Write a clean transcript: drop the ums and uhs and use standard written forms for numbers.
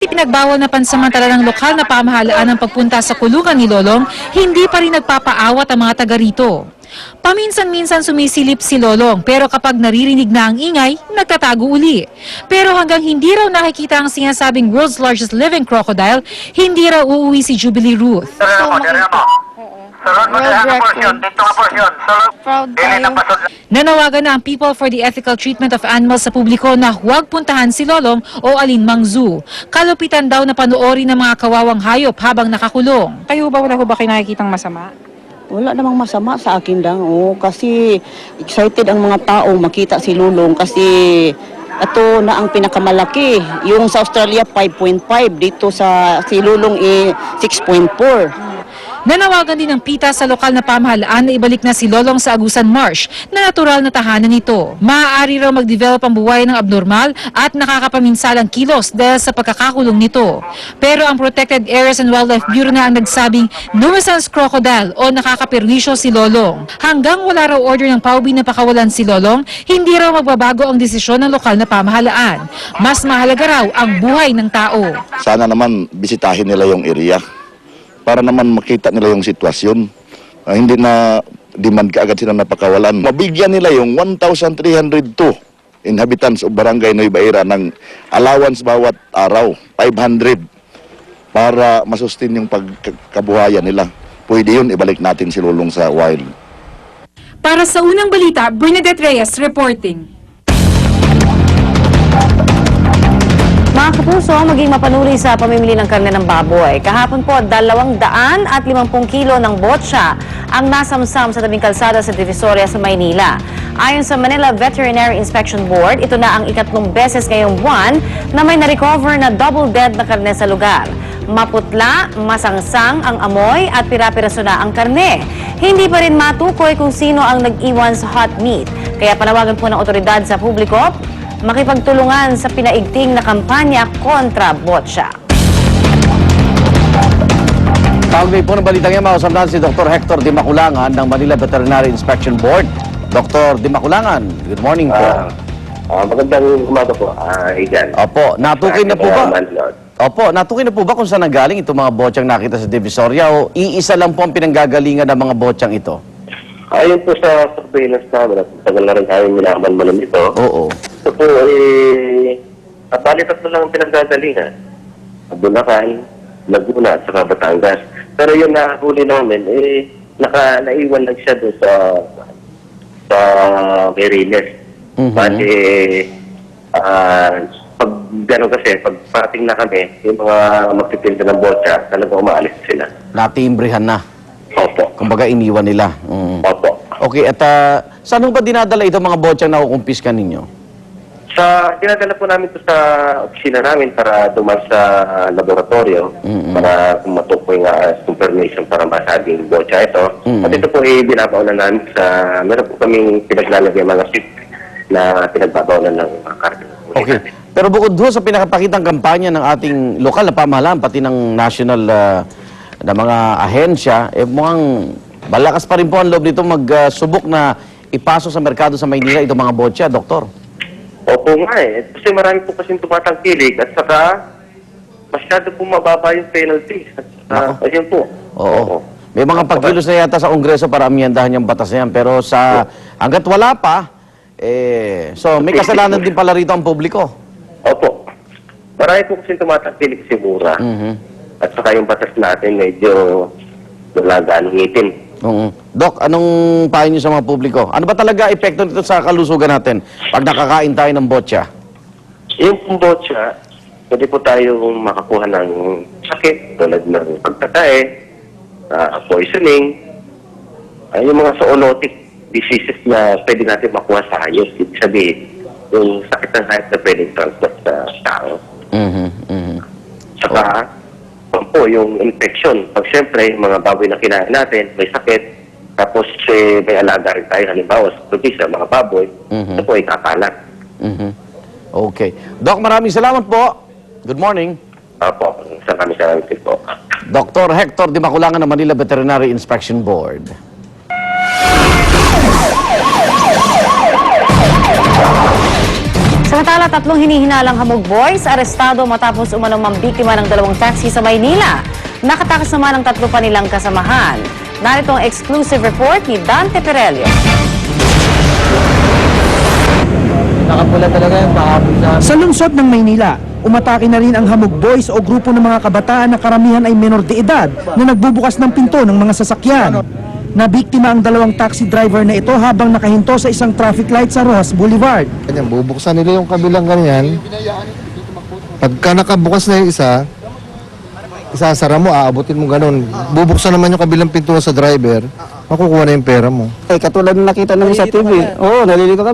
ipinagbawal na pansamantala ng lokal na pamahalaan ang pagpunta sa kulungan ni Lolong, hindi pa rin nagpapaawat ang mga taga rito. Paminsan-minsan sumisilip si Lolong pero kapag naririnig na ang ingay, nagtatago uli. Pero hanggang hindi raw nakikita ang sinasabing world's largest living crocodile, hindi raw uuwi si Jubilee Ruth. Nanawagan na ang People for the Ethical Treatment of Animals sa publiko na huwag puntahan si Lolong o alinmang zoo. Kalupitan daw na panoorin ng mga kawawang hayop habang nakakulong. Kayo ba wala ko ba kayo nakikitang masama? Wala namang masama sa akin lang. Kasi excited ang mga tao makita si Lulong kasi ito na ang pinakamalaki. Yung sa Australia 5.5, dito sa si Lulong 6.4. Nanawagan din ng PITA sa lokal na pamahalaan na ibalik na si Lolong sa Agusan Marsh na natural na tahanan nito. Maaari raw mag-develop ang buhay ng abnormal at nakakapaminsalang kilos dahil sa pagkakakulong nito. Pero ang Protected Areas and Wildlife Bureau na ang nagsabing nuisance crocodile o nakakaperwisyo si Lolong. Hanggang wala raw order ng PAUB na pakawalan si Lolong, hindi raw magbabago ang desisyon ng lokal na pamahalaan. Mas mahalaga raw ang buhay ng tao. Sana naman bisitahin nila yung area para naman makita nila yung sitwasyon. Hindi na demand kaagad sila napakawalan. Mabigyan nila yung 1,302 inhabitants o barangay Nueva Ecija ng allowance bawat araw, 500, para masustain yung pagkabuhayan nila. Pwede yun, ibalik natin si Lulong sa wild. Para sa unang balita, Bernadette Reyes reporting. Mga kapuso, maging mapanuri sa pamimili ng karne ng baboy. Kahapon po, 250 kilo ng botsa ang nasamsam sa tabing kalsada sa Divisoria sa Maynila. Ayon sa Manila Veterinary Inspection Board, ito na ang ikatlong beses ngayong buwan na may na-recover na double dead na karne sa lugar. Maputla, masangsang ang amoy at pira-piraso na ang karne. Hindi pa rin matukoy kung sino ang nag-iwan sa hot meat. Kaya panawagan po ng otoridad sa publiko makipagtulungan sa pinaigting na kampanya kontra botsa. Kaugnay po ng balitang yan, mausap natin si Dr. Hector Di Maculangan ng Manila Veterinary Inspection Board. Dr. Di Maculangan, good morning po. Magandang umaga po, Igan. Opo, natukoy na po ba? Opo, natukoy na po ba kung saan nanggaling itong mga botsang nakita sa Divisoria o iisa lang po ang pinanggagalingan ng mga botsang ito? Ayon po sa surveillance namin, at tagal na rin kami minaman-malam ito. Oo. Ito po, bali tatlo lang ang pinanggagalingan. Bulacan, Laguna, at saka Batangas. Pero yung nakahuli namin, naiwan lang siya doon sa Merines. Bali, pag gano'n kasi, pag parating na kami, yung mga magtitinda ng botsa, talagang umaalis sila. Natimbrihan na. Opo. Kumbaga iniwan nila. Opo. Okay, at saan ba dinadala itong mga botsang nakukumpiska ninyo? Dinadala po namin ito sa opisina namin para duman sa laboratorio para matukoy nga confirmation para masabing botsa ito. At ito po binabaunan namin meron po kaming pinaglalagay mga ship na pinagbabaunan ng karne. Okay. Pero bukod doon sa pinakapakitang kampanya ng ating lokal na pamahalaan, pati ng national na mga ahensya, mukhang malakas pa rin po ang loob nito magsubok na ipasok sa merkado sa Maynila itong mga botsa, Doktor. Opo nga Kasi marami po kasing tumatangkilik at saka masyado po mababa yung penalties. Ayun po. Oo. May mga pagkilos na yata sa Kongreso para amyendahan yung batas na yan. Pero hanggat wala pa, so may kasalanan din pala rito ang publiko. Opo. Marami po kasing tumatangkilik sigura. At saka yung batas natin medyo wala gaano ngitin. Dok, anong payo niyo sa mga publiko? Ano ba talaga epekto nito sa kalusugan natin pag nakakain tayo ng botsa? Yung botsa, pwede po tayong makakuha ng sakit tulad ng pagtatae, poisoning, yung mga zoonotic diseases na pwede natin makuha sa hayop. Ibig sabihin, yung sakit ng hayop na pwedeng transport sa tao. Saka, po, yung infection. Pag siyempre, mga baboy na kinain natin, may sakit, tapos may alaga rin tayo, halimbawa, sa mga baboy, ito po ay kakalat. Okay. Doc, maraming salamat po. Good morning. Opo, salamat po. Dr. Hector Di Maculangan ng Manila Veterinary Inspection Board. Sa Samantala, 3 hinihinalang hamog boys arestado matapos umanong mambiktima ng 2 taxi sa Maynila. Nakatakas naman ang 3 pa nilang kasamahan. Narito ang exclusive report ni Dante Perelio. Sa lungsod ng Maynila, umatake na rin ang Hamog Boys o grupo ng mga kabataan na karamihan ay menor de edad na nagbubukas ng pinto ng mga sasakyan. Nabiktima ang 2 taxi driver na ito habang nakahinto sa isang traffic light sa Rojas Boulevard. Ganyan, bubuksan nila yung kabilang ganyan. Pagka nakabukas na yung isa, isasara mo, aabutin mo ganun. Bubuksan naman yung kabilang pinto sa driver, makukuha na yung pera mo. Katulad na nakita namin sa TV. Oo, nalilito kami.